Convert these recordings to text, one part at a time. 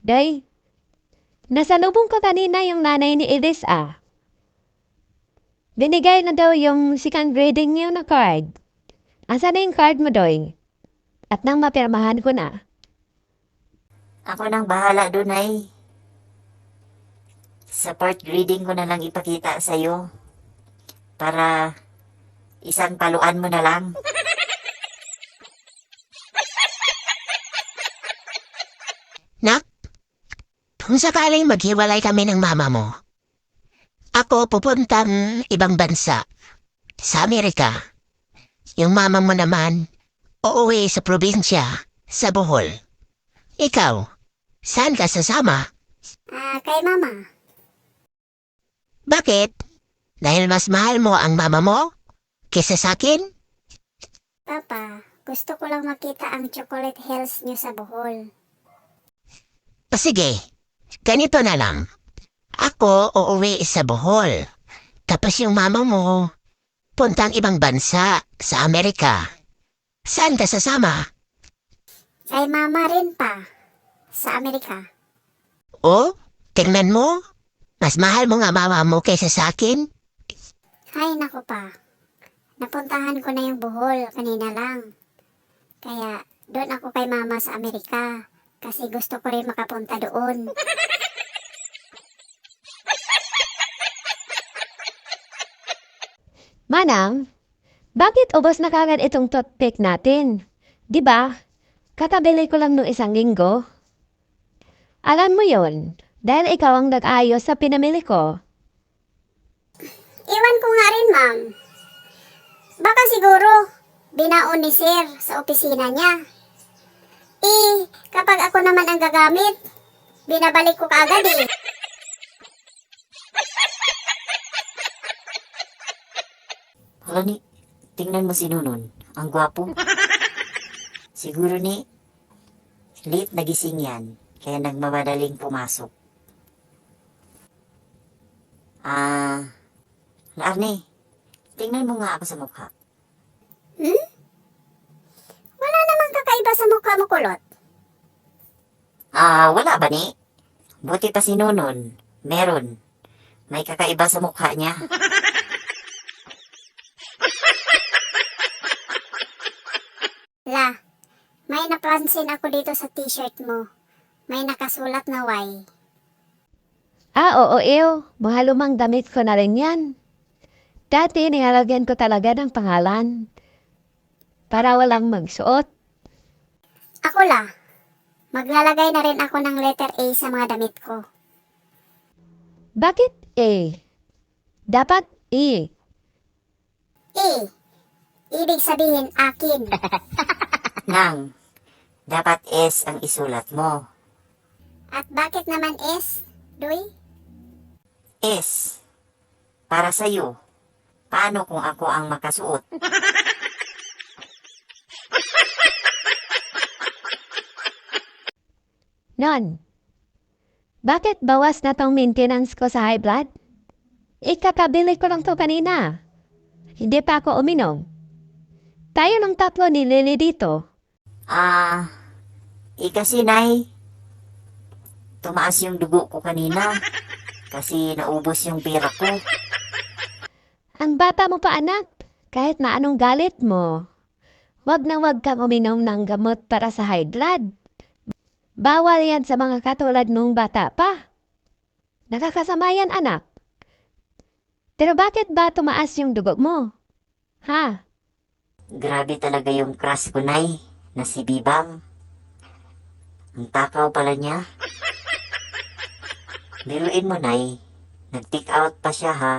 Day, nasalubong ko kanina yung nanay ni Edis ah. Binigay na daw yung second grading niyo na card. Asa na yung card mo, Doy? At nang mapirmahan ko na. Ako nang bahala dun ay. Sa part reading ko na lang ipakita sa'yo. Para isang paluan mo na lang. Nak, kung sakaling maghiwalay kami ng mama mo, ako pupuntang ibang bansa, sa Amerika. Yung mama mo naman, uuwi sa probinsya, sa Bohol. Ikaw, saan ka sasama? Kay mama. Bakit? Dahil mas mahal mo ang mama mo kesa sa akin? Papa, gusto ko lang makita ang chocolate hills niyo sa Bohol. O sige, ganito na lang. Ako uuwi sa Bohol. Tapos yung mama mo, puntang ibang bansa, sa Amerika. Saan ka sasama? Kay mama rin pa. Sa Amerika. O, tingnan mo. Mas mahal mo nga mama mo kaysa sa akin? Ay, naku pa. Napuntahan ko na yung Bohol kanina lang. Kaya, doon ako kay mama sa Amerika. Kasi gusto ko rin makapunta doon. Manang, bakit ubos na kagad itong toothpick natin? Di ba? Katabili ko lang nung isang linggo. Alam mo yon, dahil ikaw ang nag-ayos sa pinamili ko. Iwan ko nga rin, ma'am. Baka siguro, binaon ni sir sa opisina niya. Kapag ako naman ang gagamit, binabalik ko kaagad eh. Hala ni, tingnan mo si Nunon. Ang gwapo. Siguro ni, late nagising yan. Kaya nagmamadaling pumasok. Arne, tingnan mo nga ako sa mukha. Wala namang kakaiba sa mukha mo, kulot. Wala ba ni? Buti pa si Nunon. Meron. May kakaiba sa mukha niya. La, may napansin ako dito sa t-shirt mo. May nakasulat na Y. Oo, ew. Mga lumang damit ko na rin yan. Dati, nilalagyan ko talaga ng pangalan. Para walang magsuot. Ako la, maglalagay na rin ako ng letter A sa mga damit ko. Bakit A? Dapat E. A, ibig sabihin akin. Nang, dapat S ang isulat mo. At bakit naman S, Doy? S. Para sa'yo. Paano kung ako ang makasuot? Non. Bakit bawas na tong maintenance ko sa high blood? Ikakabili ko lang to kanina. Hindi pa ako uminom. Tayo ng tatlo ni Lily dito. Kasi nay, tumaas yung dugo ko kanina. Kasi naubos yung pera ko. Ang bata mo pa anak, kahit na anong galit mo. Wag na wag kang uminom ng gamot para sa high blood. Bawal yan sa mga katulad nung bata pa. Nakakasama yan anak. Pero bakit ba tumaas yung dugo mo? Ha? Grabe talaga yung crush ko, nay, na si Bibang. Ang takaw pala niya. Biruin mo, nay. Nag-take out pa siya, ha,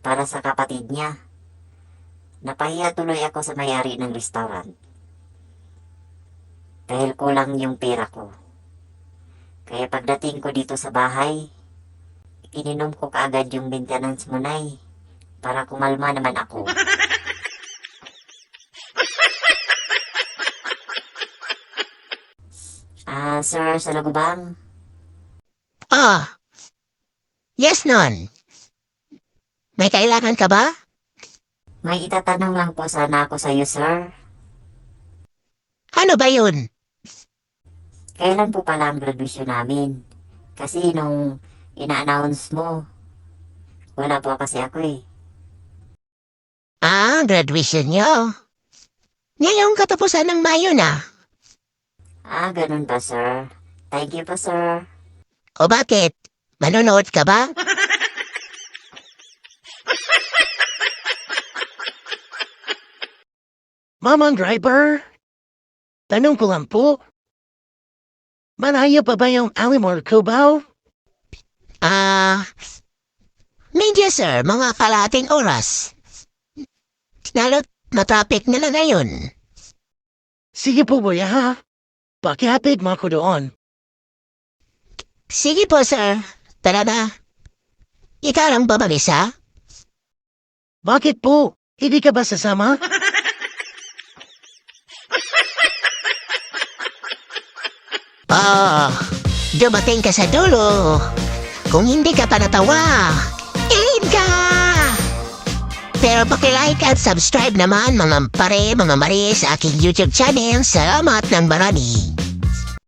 para sa kapatid niya. Napahiya tuloy ako sa may-ari ng restaurant. Dahil kulang yung pera ko. Kaya pagdating ko dito sa bahay, ininom ko kaagad yung maintenance mo, nay, para kumalma naman ako. Sir Salagubang, Ah, yes, non. May kailangan ka ba? may itatanong lang po sana ako sa iyo, sir. Ano ba yun? Kailan po pala ang graduation namin? Kasi nung ina-announce mo, wala pa kasi ako eh. Graduation nyo. Ngayong katapusan ng Mayo na. Ganun ba, sir? Thank you po, sir. O bakit? Manonood ka ba? Mamang driver, tanong ko lang po. Malaya pa ba yung Alimor Cubao? Medyo sir, mga kalating oras. Lalo't matraffic na lang ngayon. Sige po kuya ha. Pakihatid mo ako doon. Sige po sir, tara na. Ikaw lang ba mag-isa? Bakit po? Hindi ka ba sasama? Dumating ka sa dulo. Kung hindi ka pa natawa, end ka! Pero pakilike at subscribe naman mga pare, mga mari sa aking YouTube channel. Salamat ng marami.